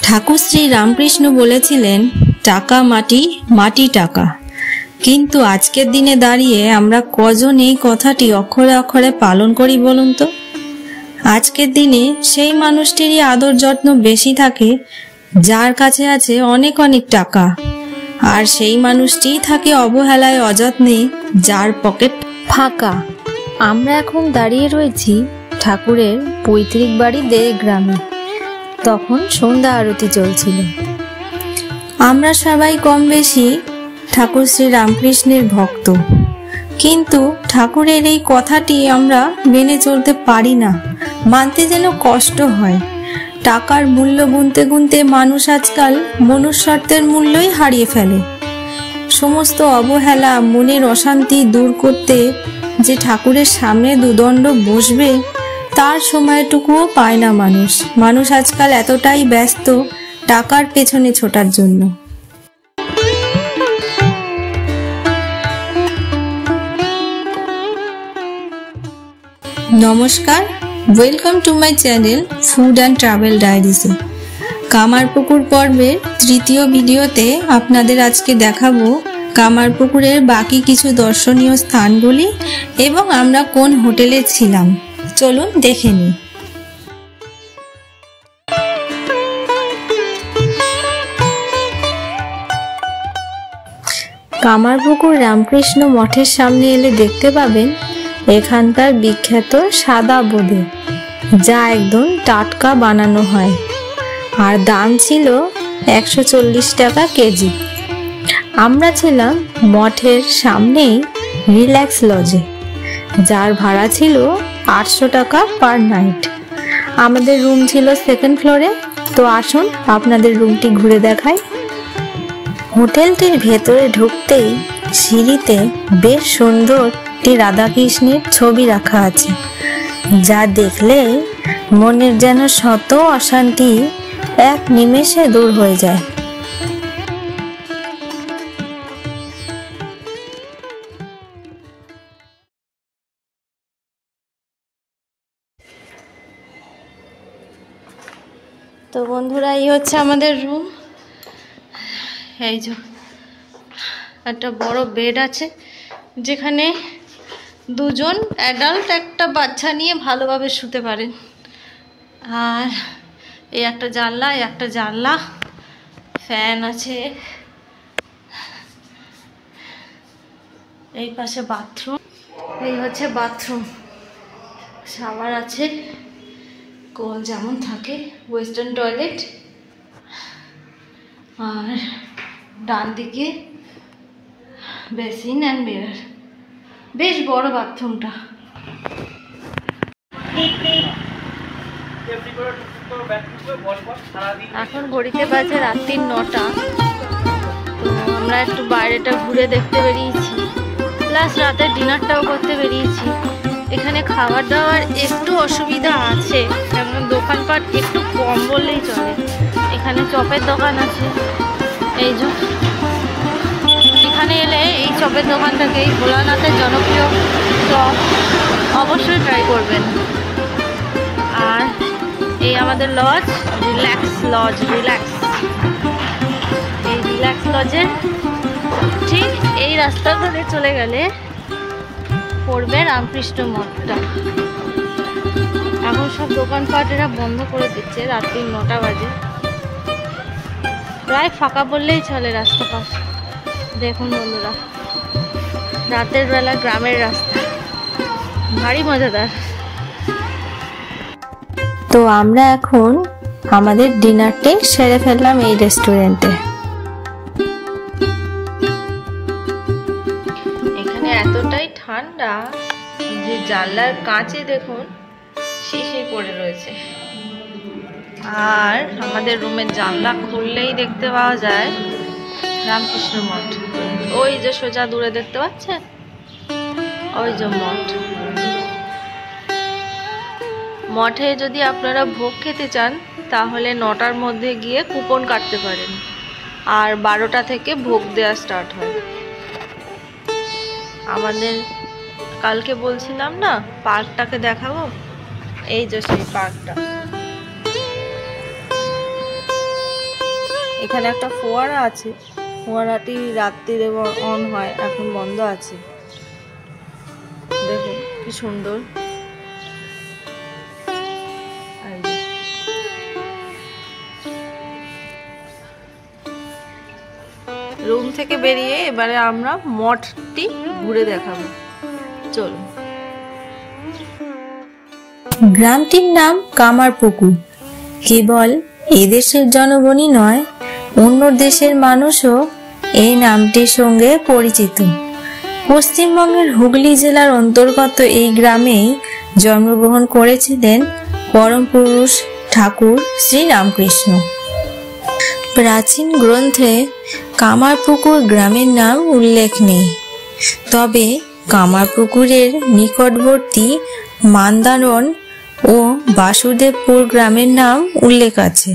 ঠাকুর শ্রী রামকৃষ্ণ বলেছিলেন, টাকা মাটি, মাটি টাকা। কিন্তু আজকের দিনে দাঁড়িয়ে আমরা কজন এই কথাটি অক্ষরে অক্ষরে পালন করি বলুন তো? আজকের দিনে সেই মানুষটিরই আদর যত্ন বেশি থাকে যার কাছে আছে অনেক অনেক টাকা, আর সেই মানুষটি থাকে অবহেলায় অযত্নে যার পকেট ফাঁকা। আমরা এখন দাঁড়িয়ে রয়েছি ঠাকুরের পৈতৃক বাড়ি দেড় গ্রামে। তখন সন্ধ্যা আরতি চলছিল। আমরা সবাই কম বেশি ঠাকুর শ্রী রামকৃষ্ণের ভক্ত, কিন্তু ঠাকুরের এই কথাটি আমরা মেনে চলতে পারি না, মানতে যেন কষ্ট হয়। টাকার মূল্য গুনতে গুনতে মানুষ আজকাল মনুষ্যত্বের মূল্যই হারিয়ে ফেলে। সমস্ত অবহেলা, মনের অশান্তি দূর করতে যে ঠাকুরের সামনে দুদণ্ড বসবে তার সময়টুকুও পায় না মানুষ। মানুষ আজকাল এতটাই ব্যস্ত টাকার পেছনে ছোটার জন্য। নমস্কার, welcome to my channel food and travel ডায়েরিজে। কামারপুকুর পর্বের তৃতীয় ভিডিওতে আপনাদের আজকে দেখাবো কামারপুকুরের বাকি কিছু দর্শনীয় স্থানগুলি এবং আমরা কোন হোটেলে ছিলাম। চলুন দেখে নিই। কামারপুকুর রামকৃষ্ণ মঠের সামনে এলে দেখতে পাবেন এখানকার বিখ্যাত সাদা বোঁদে, যা একদম টাটকা বানানো হয়, আর দাম ছিল 140 টাকা কেজি। আমরা ছিলাম মঠের সামনেই রিল্যাক্স লজে, যার ভাড়া ছিল 800 টাকা পার নাইট। আমাদের রুম ছিল সেকেন্ড ফ্লোরে। তো আসুন আপনাদের রুমটি ঘুরে দেখাই। হোটেলটির ভেতরে ঢুকতেই সিঁড়িতে বেশ সুন্দর একটি রাধাকৃষ্ণের ছবি রাখা আছে, যা দেখলে মনের যেন শত অশান্তি এক নিমেষে দূর হয়ে যায়। তো বন্ধুরা, এই হচ্ছে আমাদের রুম। এই যে একটা বড় বেড আছে, যেখানে দুজন অ্যাডাল্ট একটা বাচ্চা নিয়ে ভালোভাবে শুতে পারেন। আর এই একটা জানলা, ফ্যান আছে। এই পাশে বাথরুম। এই হচ্ছে বাথরুম, শাওয়ার আছে, কল যেমন থাকে, ওয়েস্টার্ন টয়লেট। আর ডান দিকে বেসিন অ্যান্ড মিরর। বেশ বড় বাথরুমটা। এখন ঘড়িতে বাজে রাত্রি 9টা। তো আমরা একটু বাইরেটা ঘুরে দেখতে বেরিয়েছি, প্লাস রাতের ডিনারটাও করতে বেরিয়েছি। এখানে খাবার দাবার একটু অসুবিধা আছে, যেমন দোকানপাট একটু কম বললেই চলে। এখানে চপের দোকান আছে, এই যে এখানে এলে এই চপের দোকানটাকে, এই ভোলানাথের জনপ্রিয় চপ অবশ্যই ট্রাই করবেন। আর এই আমাদের লজ, রিল্যাক্স লজ। এই রিল্যাক্স লজের ঠিক এই রাস্তা ধরে চলে গেলে পড়বে রামকৃষ্ণ মঠটা। এখন সব দোকানপাট এরা বন্ধ করে দিচ্ছে, রাত্রি 9টা বাজে। প্রায় ফাঁকা বললেই চলে রাস্তা পাশ। দেখুন বন্ধুরা, রাতের বেলা গ্রামের রাস্তা ভারী মজাদার। তো আমরা এখন আমাদের ডিনারটি সেরে ফেললাম এই রেস্টুরেন্টে। এখানে এতটাই ঠান্ডা যে জানলার কাঁচে দেখুন শিশির পড়ে রয়েছে। আর আমাদের রুমের জানলা খুললেই দেখতে পাওয়া যায় রামকৃষ্ণ মঠ। ওই যে সোজা দূরে দেখতে পাচ্ছেন, ওই যে মঠ। মঠে যদি আপনারা ভোগ খেতে চান তাহলে 9টার মধ্যে গিয়ে কুপন কাটতে পারেন, আর 12টা থেকে ভোগ দেওয়া স্টার্ট হয়। আমাদের কালকে বলছিলাম না পার্কটাকে দেখাবো, এই যে সেই পার্কটা। এখানে একটা ফোয়ারা আছে, ফোয়ারাটি রাত্রিরে অন হয়, এখন বন্ধ আছে। দেখুন কি সুন্দর। রুম থেকে বেরিয়ে এবারে আমরা মঠটি ঘুরে দেখাবো, চলুন। গ্রামটির নাম কামারপুকুর। কেবল এদেশের জনগণই নয়, অন্য দেশের মানুষও এই নামটির সঙ্গে পরিচিত। পশ্চিমবঙ্গের হুগলি জেলার অন্তর্গত এই গ্রামেই জন্মগ্রহণ করেছিলেন পরম পুরুষ ঠাকুর শ্রী রামকৃষ্ণ। প্রাচীন গ্রন্থে কামারপুকুর গ্রামের নাম উল্লেখ নেই, তবে কামারপুকুরের নিকটবর্তী মান্দারণ ও বাসুদেবপুর গ্রামের নাম উল্লেখ আছে।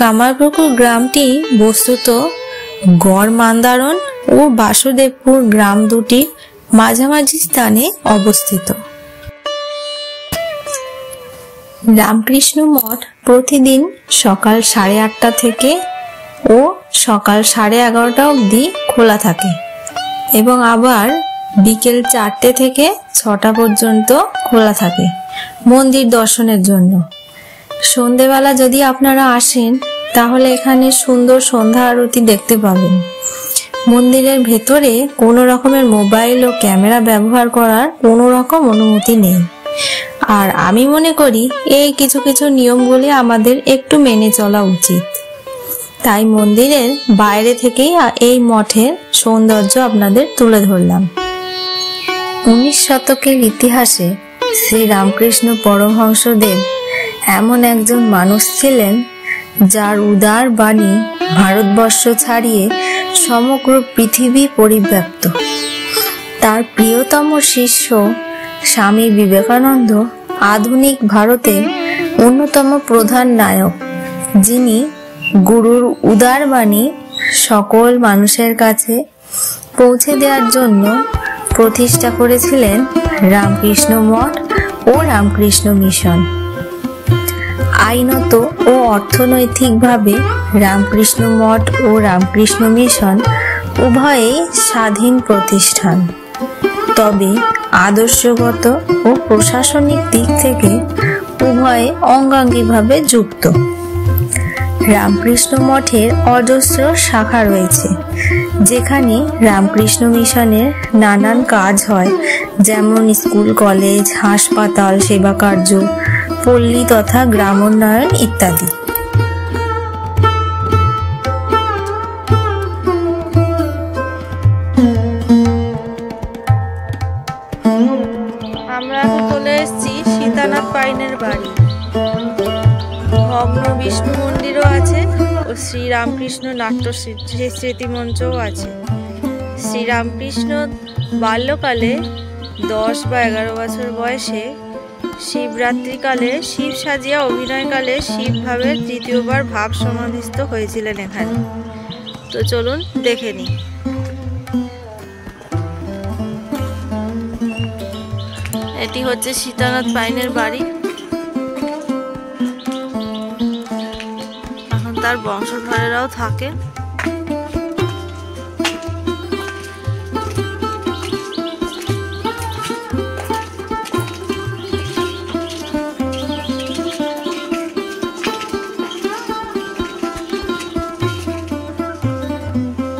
কামারপুকুর গ্রামটি বস্তুত গড় মান্দারণ ও বাসুদেবপুর গ্রাম দুটির মাঝামাঝি স্থানে অবস্থিত। রামকৃষ্ণ মঠ প্রতিদিন সকাল 8:30 থেকে ও সকাল 11:30 অবধি খোলা থাকে এবং আবার বিকেল 4টে থেকে 6টা পর্যন্ত খোলা থাকে মন্দির দর্শনের জন্য। সন্ধেবেলা যদি আপনারা আসেন তাহলে এখানে সুন্দর সন্ধ্যা আরতি দেখতে পাবেন। মন্দিরের ভেতরে কোনো রকমের মোবাইল ও ক্যামেরা ব্যবহার করার কোনো রকম অনুমতি নেই। আর আমি মনে করি এই কিছু কিছু নিয়মগুলি আমাদের একটু মেনে চলা উচিত। তাই মন্দিরের বাইরে থেকেই এই মঠের সৌন্দর্য আপনাদের তুলে ধরলাম। 19 শতকের ইতিহাসে শ্রী রামকৃষ্ণ পরমহংসদেব এমন একজন মানুষ ছিলেন যার উদার বাণী ভারতবর্ষ ছাড়িয়ে সমগ্র পৃথিবী পরিব্যাপ্ত। তার প্রিয়তম শিষ্য স্বামী বিবেকানন্দ আধুনিক ভারতের অন্যতম প্রধান নায়ক, যিনি গুরুর উদার বাণী সকল মানুষের কাছে পৌঁছে দেওয়ার জন্য প্রতিষ্ঠা করেছিলেন রামকৃষ্ণ মঠ ও রামকৃষ্ণ মিশন। আইনত ও অর্থনৈতিকভাবে রামকৃষ্ণ মঠ ও রামকৃষ্ণ মিশন উভয়েই স্বাধীন প্রতিষ্ঠান, তবে আদর্শগত ও প্রশাসনিক দিক থেকে উভয়ে অঙ্গাঙ্গিভাবে যুক্ত। রামকৃষ্ণ মঠের অজস্র শাখা রয়েছে, যেখানে রামকৃষ্ণ মিশনের নানান কাজ হয়, যেমন স্কুল, কলেজ, হাসপাতাল, সেবা কার্য, পল্লী তথা গ্রামোন্নয়ন ইত্যাদি। আমরা এখন চলে এসেছি সীতানাথ পাইনের বাড়ি। ভগ্ন বিষ্ণু মন্দিরও আছে ও শ্রীরামকৃষ্ণ নাট্য স্মৃতি মঞ্চও আছে। শ্রীরামকৃষ্ণ বাল্যকালে 10 বা 11 বছর বয়সে শিবরাত্রিকালে শিব সাজিয়া অভিনয়কালে শিবভাবের তৃতীয়বার ভাব সমাধিস্থ হয়েছিলেন এখানে। তো চলুন দেখে নিই। এটি হচ্ছে সীতানাথ পাইনের বাড়ি। এখন তার বংশধরেরাও থাকে।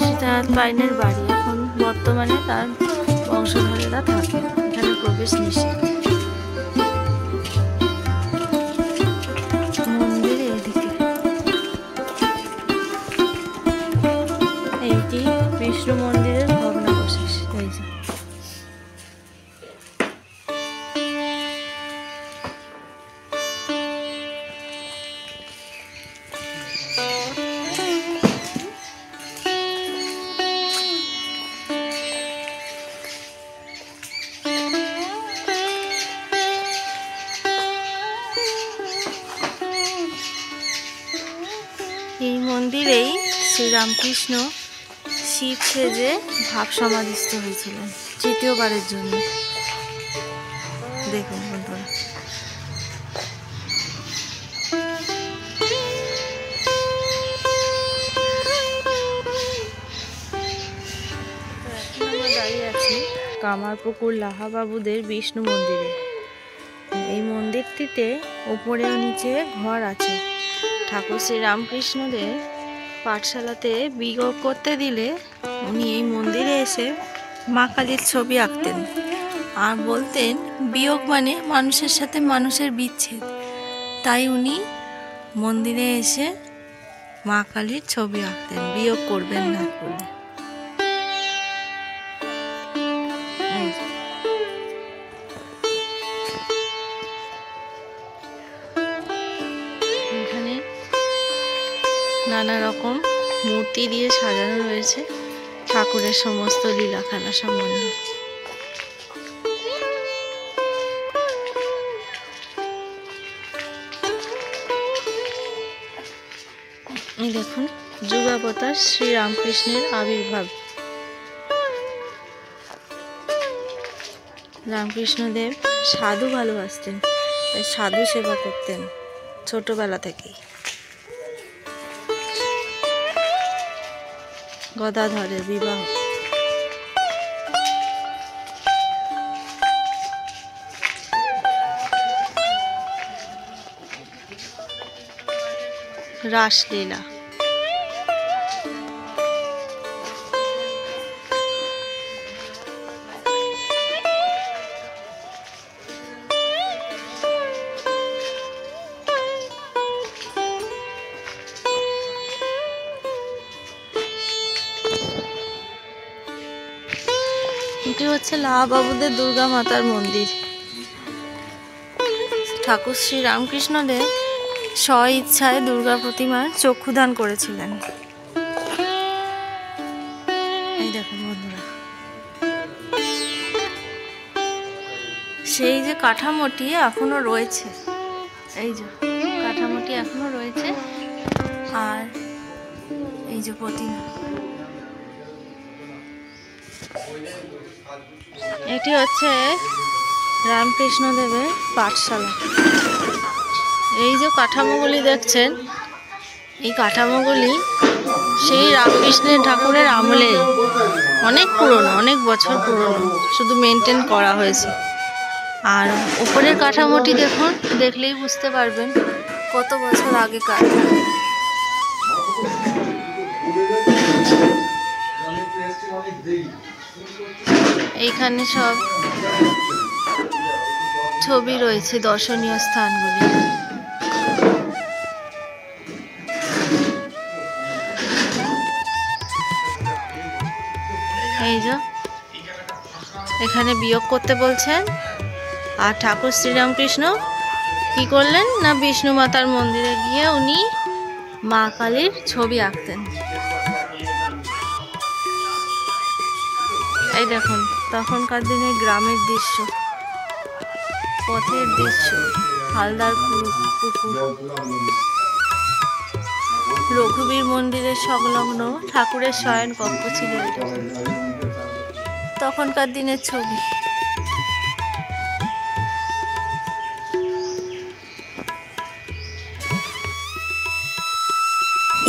সীতানাথ পাইনের বাড়ি, এখন বর্তমানে তার বংশধরেরা থাকে। এখানে প্রবেশ নিষেধ। মন্দিরে এদিকে এইটি বিষ্ণু মন্দিরের ভগ্নাবশেষ। এই যে এই মন্দিরেই শ্রীরামকৃষ্ণ শিব সেজে ভাব সমাধিস্থ হয়েছিলেন তৃতীয়বারের জন্য। দেখুন বন্ধুরা, কামারপুকুর লাহাবাবুদের বিষ্ণু মন্দিরে। এই মন্দিরটিতে উপরে ও নিচে ঘর আছে। ঠাকুর শ্রী রামকৃষ্ণদের পাঠশালাতে বিয়োগ করতে দিলে উনি এই মন্দিরে এসে মা কালীর ছবি আঁকতেন আর বলতেন বিয়োগ মানে মানুষের সাথে মানুষের বিচ্ছেদ, তাই উনি মন্দিরে এসে মা কালীর ছবি আঁকতেন, বিয়োগ করবেন না বলে। এখানে নানা রকম মূর্তি দিয়ে সাজানো রয়েছে ঠাকুরের সমস্ত লীলা খেলা সম্বন্ধে। এই দেখুন যুগাবতার শ্রী রামকৃষ্ণের আবির্ভাব। রামকৃষ্ণদেব সাধু ভালোবাসতেন, তাই সাধু সেবা করতেন ছোটবেলা থেকেই। গদাধরের বিবাহ। রাসলীলা। এটি হচ্ছে লাহাবাবুদের দুর্গা মাতার মন্দির। ঠাকুর শ্রী রামকৃষ্ণদেব স্ব ইচ্ছায় দুর্গা প্রতিমার চক্ষুদান করেছিলেন। এই দেখুন বন্ধুরা, সেই যে কাঠামোটি এখনো রয়েছে, এই যে কাঠামোটি এখনো রয়েছে, আর এই যে প্রতিমা, এটি হচ্ছে রামকৃষ্ণদেবের পাঠশালা। এই যে কাঠামোগুলি দেখছেন, এই কাঠামোগুলি সেই রামকৃষ্ণের ঠাকুরের আমলে, অনেক পুরনো, অনেক বছর পুরনো, শুধু মেনটেন করা হয়েছে। আর উপরের কাঠামোটি দেখুন, দেখলেই বুঝতে পারবেন কত বছর আগেকার। এইখানে সব ছবি রয়েছে দর্শনীয় স্থানগুলি। এই যে এখানে বিয়োগ করতে বলছেন, আর ঠাকুর শ্রীরামকৃষ্ণ কি করলেন না বিষ্ণু মাতার মন্দিরে গিয়ে উনি মা কালীর ছবি আঁকতেন। এই দেখুন তখনকার দিনে গ্রামের দৃশ্য, পথের দৃশ্য, হালদার পুকুর, রঘুবীর মন্দিরের সংলগ্ন ঠাকুরের শয়ন কক্ষ ছিল এটা, তখনকার দিনের ছবি।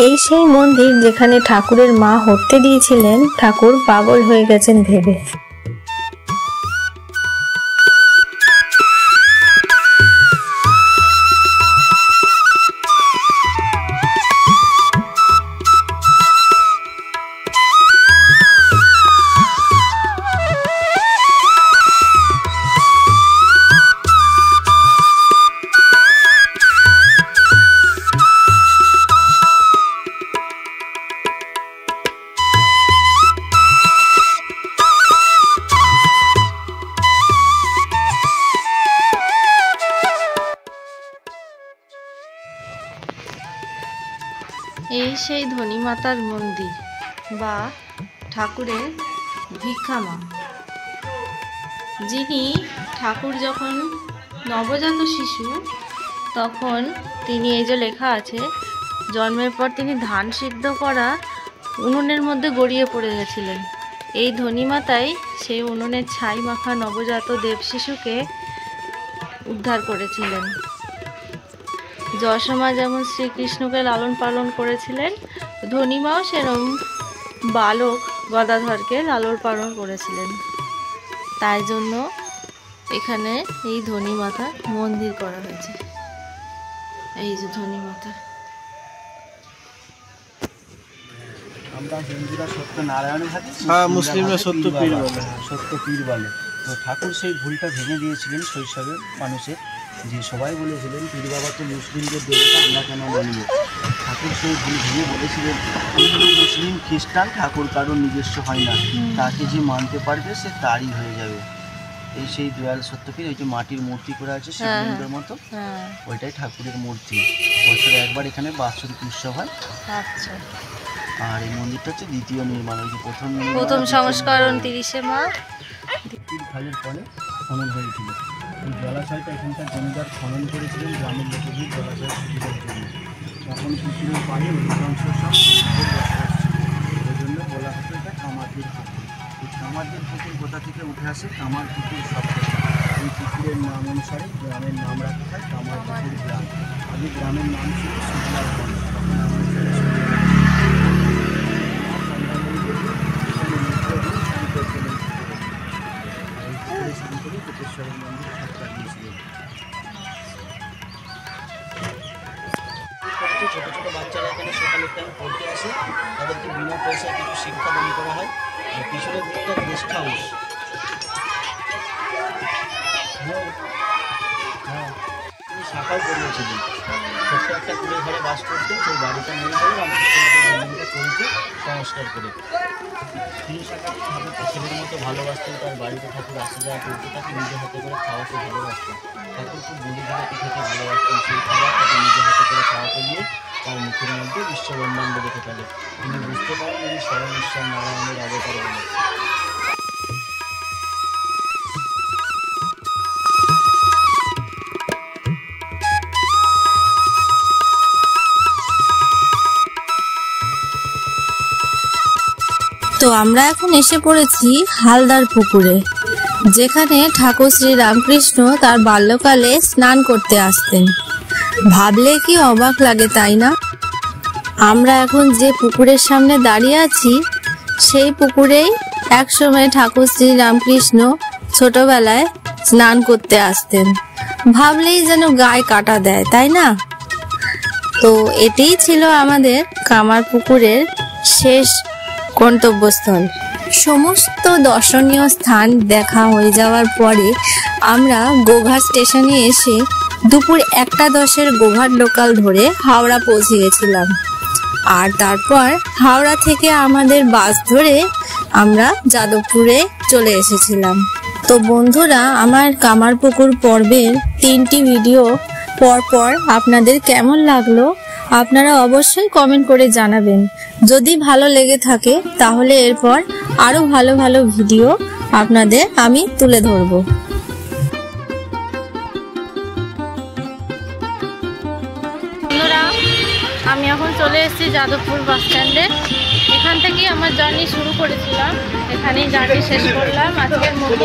এই সেই মন্দির যেখানে ঠাকুরের মা হত্যে দিয়েছিলেন ঠাকুর পাগল হয়ে গেছেন ভেবে। এই সেই ধনী মাতার মন্দির বা ঠাকুরের ভিক্ষা মা, যিনি ঠাকুর যখন নবজাত শিশু তখন তিনি, এই যে লেখা আছে, জন্মের পর তিনি ধান সিদ্ধ করা উনুনের মধ্যে গড়িয়ে পড়ে গেছিলেন। এই ধনী মাতাই সেই উনুনের ছাই মাখা নবজাত দেব শিশুকে উদ্ধার করেছিলেন। যশোমা যেমন শ্রীকৃষ্ণকে লালন পালন করেছিলেন, ধনীমাও সেরম বালক গদাধরকে লালন পালন করেছিলেন। তাই জন্য এখানে এই ধনী মাতার মন্দির করা হয়েছে। এই যে ধনী মাতা। আমরা হিন্দুরা সত্যনারায়ণ ভাবি, মুসলিমরা সত্য পীর বলে। সত্য পীর বলে। তো ঠাকুর সেই ভুলটা ভেঙে দিয়েছিলেন শৈশবের মানুষের, যে সবাই বলেছিলেন পীর বাবা তো মুসলিমদের দেবতা, আমরা কেন মানব। ঠাকুর সেই ভুল ভেঙে বলেছিলেন হিন্দু মুসলিম খ্রিস্টান ঠাকুর কারোর নিজস্ব হয় না, তাকে যে মানতে পারবে সে তারই হয়ে যাবে। এই সেই দয়াল সত্যপীর, ওই যে মাটির মূর্তি করা আছে শিবলিঙ্গের মতো, ওইটাই ঠাকুরের মূর্তি। বছরে একবার এখানে বাৎসরিক উৎসব হয়। আচ্ছা। আর এই মন্দিরটা হচ্ছে দ্বিতীয় নির্মাণ, ওই যে প্রথম সংস্করণ 30 মার্চ খালের পরে খনন হয়েছিল। এই জলাশয়টা এখানকার জমিদার খনন করেছিলেন গ্রামের লোকেদের জলাশয় সুবিধার জন্য। তখন পুকুরের পাড়ে অধিকাংশ সব ওই জন্য বলা হতো এটা কামারদের পুকুর। এই কামারদের পুকুর কোথা থেকে উঠে আসে? কামার পুকুর শব্দ। এই পুকুরের নাম অনুসারে গ্রামের নাম রাখা হয় কামার পুকুর গ্রাম। আগে গ্রামের নাম ছিল শুক্লার গ্রাম। ছোটো ছোটো বাচ্চারা এখানে সকালের টাইম পড়তে আসে, তাদেরকে বিনা পয়সায় কিছু শিক্ষা দান করা হয়। আর পিছনের দিকটা গেস্ট হাউস। তিনি শাখাও করিয়েছিলেন। ছোট্ট একটা কুড়ে ঘরে বাস করতেন, সেই বাড়িটা মেরে গেলে রামকৃষ্ণকে চলছে সংস্কার করে। তিনি শাখাকে ঠাকুরকে ছেলের মতো ভালোবাসতেন, তার বাড়িতে ঠাকুর আসে যাওয়া করতে, তাকে নিজে হাতে করে খাওয়াতে ভালোবাসতেন। ঠাকুর খুব বুড়ি ঝুড়াতে খেতে ভালোবাসতেন, সেই খাবার তাকে নিজে হাতে করে খাওয়াতে গিয়ে তার মুখের মধ্যে বিশ্বব্রহ্মাণ্ড দেখে ফেলে। তিনি বুঝতে পারেন তিনি স্বয়ং ঈশ্বর নারায়ণের অবতার বলে। তো আমরা এখন এসে পড়েছি হালদার পুকুরে, যেখানে ঠাকুর শ্রী রামকৃষ্ণ তার বাল্যকালে স্নান করতে আসতেন। ভাবলে কি অবাক লাগে, তাই না? আমরা এখন যে পুকুরের সামনে দাঁড়িয়ে আছি, সেই পুকুরেই একসময় ঠাকুর শ্রী রামকৃষ্ণ ছোটবেলায় স্নান করতে আসতেন। ভাবলেই যেন গায়ে কাটা দেয়, তাই না? তো এটাই ছিল আমাদের কামার পুকুরের শেষ গন্তব্যস্থল। সমস্ত দর্শনীয় স্থান দেখা হয়ে যাওয়ার পরে আমরা গোঘাট স্টেশনে এসে দুপুর 1:10 গোঘাট লোকাল ধরে হাওড়া পৌঁছে গেছিলাম। আর তারপর হাওড়া থেকে আমাদের বাস ধরে আমরা যাদবপুরে চলে এসেছিলাম। তো বন্ধুরা, আমার কামারপুকুর পর্বের 3টি ভিডিও পরপর আপনাদের কেমন লাগলো আপনারা অবশ্যই কমেন্ট করে জানাবেন। যদি ভালো লেগে থাকে তাহলে এরপর আরো ভালো ভালো ভিডিও আপনাদের আমি তুলে ধরব। বন্ধুরা, আমি এখন চলে এসেছি যাদবপুর বাস স্ট্যান্ডে। এখান থেকেই আমার জার্নি শুরু করেছিলাম, এখানেই জার্নি শেষ করলাম আজকের মতো।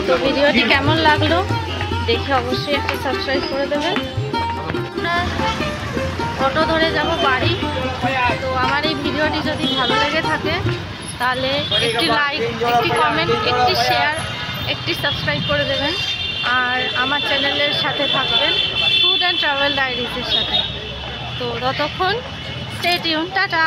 তো ভিডিওটি কেমন লাগলো দেখে অবশ্যই একটা সাবস্ক্রাইব করে দেবেন। অটো ধরে যাব বাড়ি। তো আমার এই ভিডিওটি যদি ভালো লেগে থাকে তাহলে একটি লাইক, একটি কমেন্ট, একটি শেয়ার, একটি সাবস্ক্রাইব করে দেবেন। আর আমার চ্যানেলের সাথে থাকবেন ফুড অ্যান্ড ট্রাভেল ডায়েরিজের সাথে। তো ততক্ষণ স্টে টিউন, টাটা।